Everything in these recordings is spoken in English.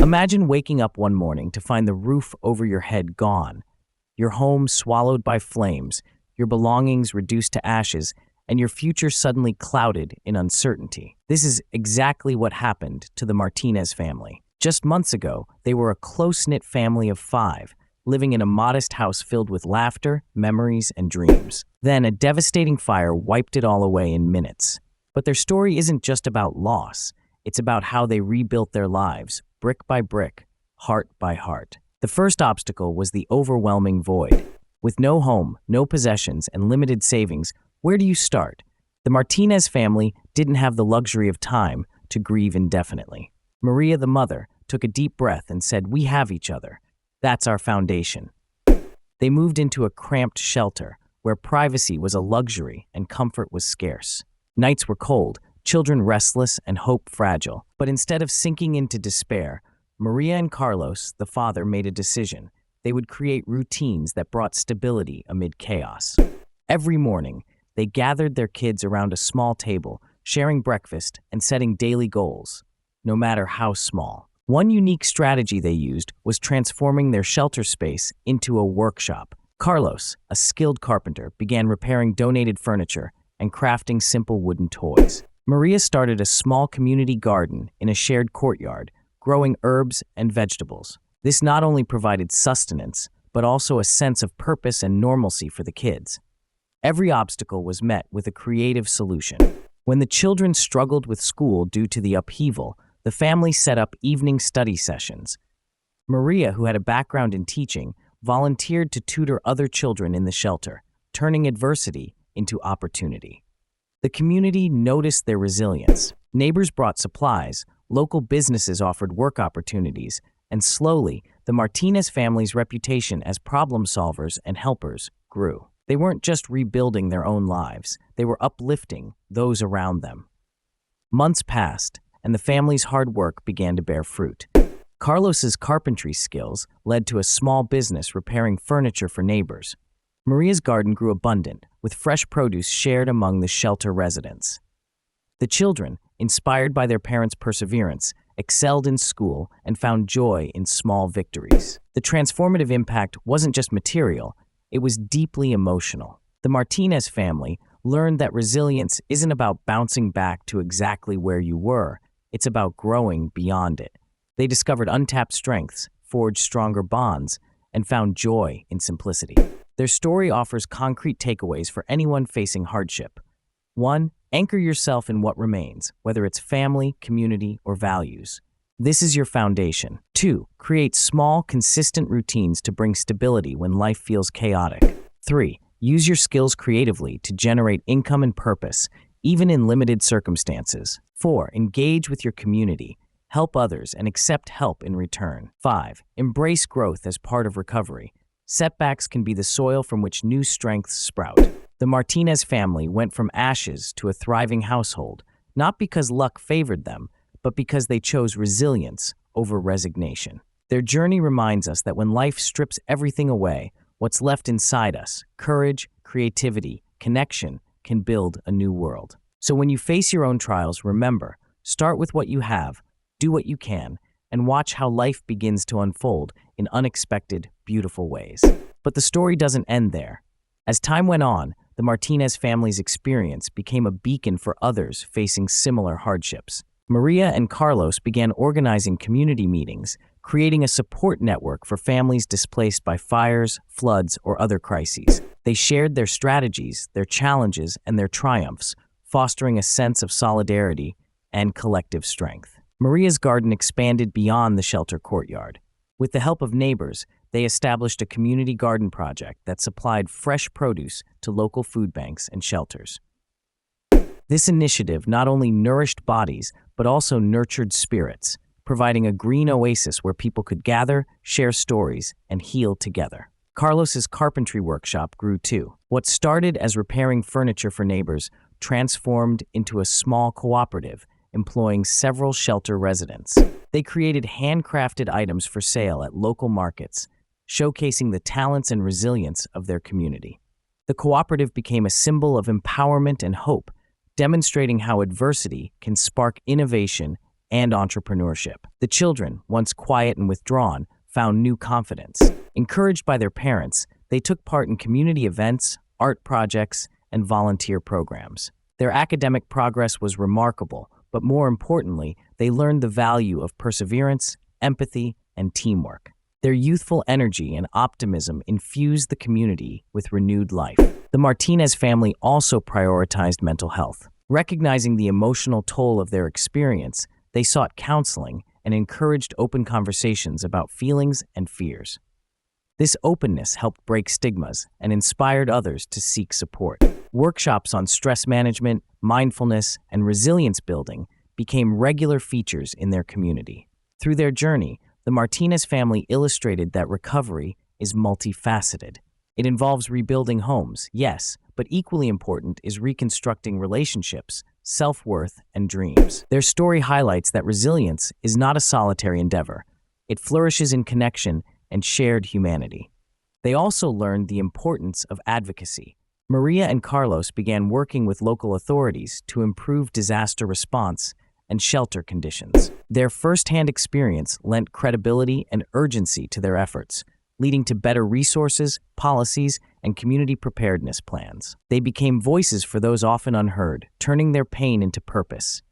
Imagine waking up one morning to find the roof over your head gone, your home swallowed by flames, your belongings reduced to ashes, and your future suddenly clouded in uncertainty. This is exactly what happened to the Martinez family. Just months ago, they were a close-knit family of 5, living in a modest house filled with laughter, memories, and dreams. Then a devastating fire wiped it all away in minutes. But their story isn't just about loss. It's about how they rebuilt their lives, brick by brick, heart by heart. The first obstacle was the overwhelming void. With no home, no possessions, and limited savings, where do you start? The Martinez family didn't have the luxury of time to grieve indefinitely. Maria, the mother, took a deep breath and said, "We have each other. That's our foundation." They moved into a cramped shelter where privacy was a luxury and comfort was scarce. Nights were cold, children restless, and hope fragile. But instead of sinking into despair, Maria and Carlos, the father, made a decision. They would create routines that brought stability amid chaos. Every morning, they gathered their kids around a small table, sharing breakfast and setting daily goals, no matter how small. One unique strategy they used was transforming their shelter space into a workshop. Carlos, a skilled carpenter, began repairing donated furniture and crafting simple wooden toys. Maria started a small community garden in a shared courtyard, growing herbs and vegetables. This not only provided sustenance, but also a sense of purpose and normalcy for the kids. Every obstacle was met with a creative solution. When the children struggled with school due to the upheaval, the family set up evening study sessions. Maria, who had a background in teaching, volunteered to tutor other children in the shelter, turning adversity into opportunity. The community noticed their resilience. Neighbors brought supplies, local businesses offered work opportunities, and slowly, the Martinez family's reputation as problem solvers and helpers grew. They weren't just rebuilding their own lives, they were uplifting those around them. Months passed, and the family's hard work began to bear fruit. Carlos's carpentry skills led to a small business repairing furniture for neighbors. Maria's garden grew abundant, with fresh produce shared among the shelter residents. The children, inspired by their parents' perseverance, excelled in school and found joy in small victories. The transformative impact wasn't just material, it was deeply emotional. The Martinez family learned that resilience isn't about bouncing back to exactly where you were, it's about growing beyond it. They discovered untapped strengths, forged stronger bonds, and found joy in simplicity. Their story offers concrete takeaways for anyone facing hardship. 1. Anchor yourself in what remains, whether it's family, community, or values. This is your foundation. 2. Create small, consistent routines to bring stability when life feels chaotic. 3. Use your skills creatively to generate income and purpose, even in limited circumstances. 4. Engage with your community. Help others and accept help in return. 5. Embrace growth as part of recovery. Setbacks can be the soil from which new strengths sprout. The Martinez family went from ashes to a thriving household, not because luck favored them, but because they chose resilience over resignation. Their journey reminds us that when life strips everything away, what's left inside us, courage, creativity, connection, can build a new world. So when you face your own trials, remember, start with what you have, do what you can, and watch how life begins to unfold in unexpected, beautiful ways. But the story doesn't end there. As time went on, the Martinez family's experience became a beacon for others facing similar hardships. Maria and Carlos began organizing community meetings, creating a support network for families displaced by fires, floods, or other crises. They shared their strategies, their challenges, and their triumphs, fostering a sense of solidarity and collective strength. Maria's garden expanded beyond the shelter courtyard. With the help of neighbors, they established a community garden project that supplied fresh produce to local food banks and shelters. This initiative not only nourished bodies, but also nurtured spirits, providing a green oasis where people could gather, share stories, and heal together. Carlos's carpentry workshop grew too. What started as repairing furniture for neighbors transformed into a small cooperative, employing several shelter residents. They created handcrafted items for sale at local markets, showcasing the talents and resilience of their community. The cooperative became a symbol of empowerment and hope, demonstrating how adversity can spark innovation and entrepreneurship. The children, once quiet and withdrawn, found new confidence. Encouraged by their parents, they took part in community events, art projects, and volunteer programs. Their academic progress was remarkable, but more importantly, they learned the value of perseverance, empathy, and teamwork. Their youthful energy and optimism infused the community with renewed life. The Martinez family also prioritized mental health. Recognizing the emotional toll of their experience, they sought counseling and encouraged open conversations about feelings and fears. This openness helped break stigmas and inspired others to seek support. Workshops on stress management, mindfulness, and resilience building became regular features in their community. Through their journey, the Martinez family illustrated that recovery is multifaceted. It involves rebuilding homes, yes, but equally important is reconstructing relationships, self-worth, and dreams. Their story highlights that resilience is not a solitary endeavor. It flourishes in connection and shared humanity. They also learned the importance of advocacy. Maria and Carlos began working with local authorities to improve disaster response and shelter conditions. Their firsthand experience lent credibility and urgency to their efforts, leading to better resources, policies, and community preparedness plans. They became voices for those often unheard, turning their pain into purpose.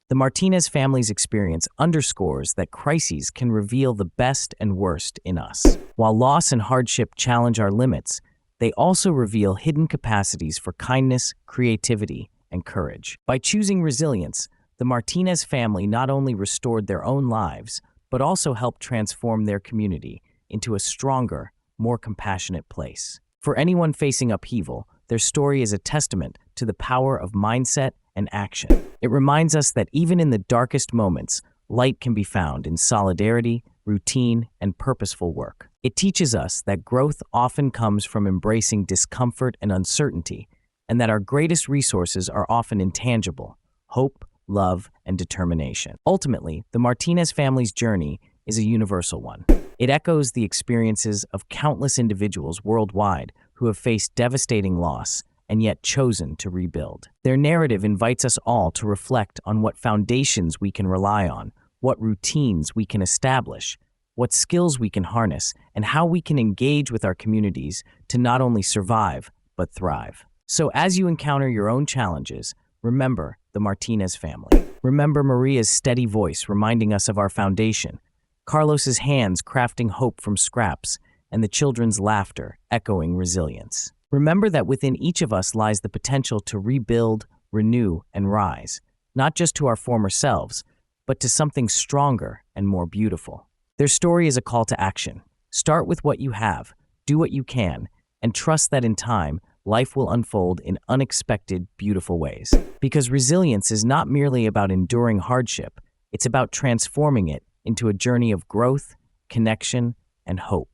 The Martinez family's experience underscores that crises can reveal the best and worst in us. While loss and hardship challenge our limits, they also reveal hidden capacities for kindness, creativity, and courage. By choosing resilience, the Martinez family not only restored their own lives, but also helped transform their community into a stronger, more compassionate place. For anyone facing upheaval, their story is a testament to the power of mindset and action. It reminds us that even in the darkest moments, light can be found in solidarity, routine, and purposeful work. It teaches us that growth often comes from embracing discomfort and uncertainty, and that our greatest resources are often intangible: hope, love, and determination. Ultimately, the Martinez family's journey is a universal one. It echoes the experiences of countless individuals worldwide who have faced devastating loss and yet chosen to rebuild. Their narrative invites us all to reflect on what foundations we can rely on, what routines we can establish, what skills we can harness, and how we can engage with our communities to not only survive, but thrive. So as you encounter your own challenges, remember the Martinez family. Remember Maria's steady voice reminding us of our foundation, Carlos's hands crafting hope from scraps, and the children's laughter echoing resilience. Remember that within each of us lies the potential to rebuild, renew, and rise, not just to our former selves, but to something stronger and more beautiful. Their story is a call to action. Start with what you have, do what you can, and trust that in time, life will unfold in unexpected, beautiful ways. Because resilience is not merely about enduring hardship, it's about transforming it into a journey of growth, connection, and hope.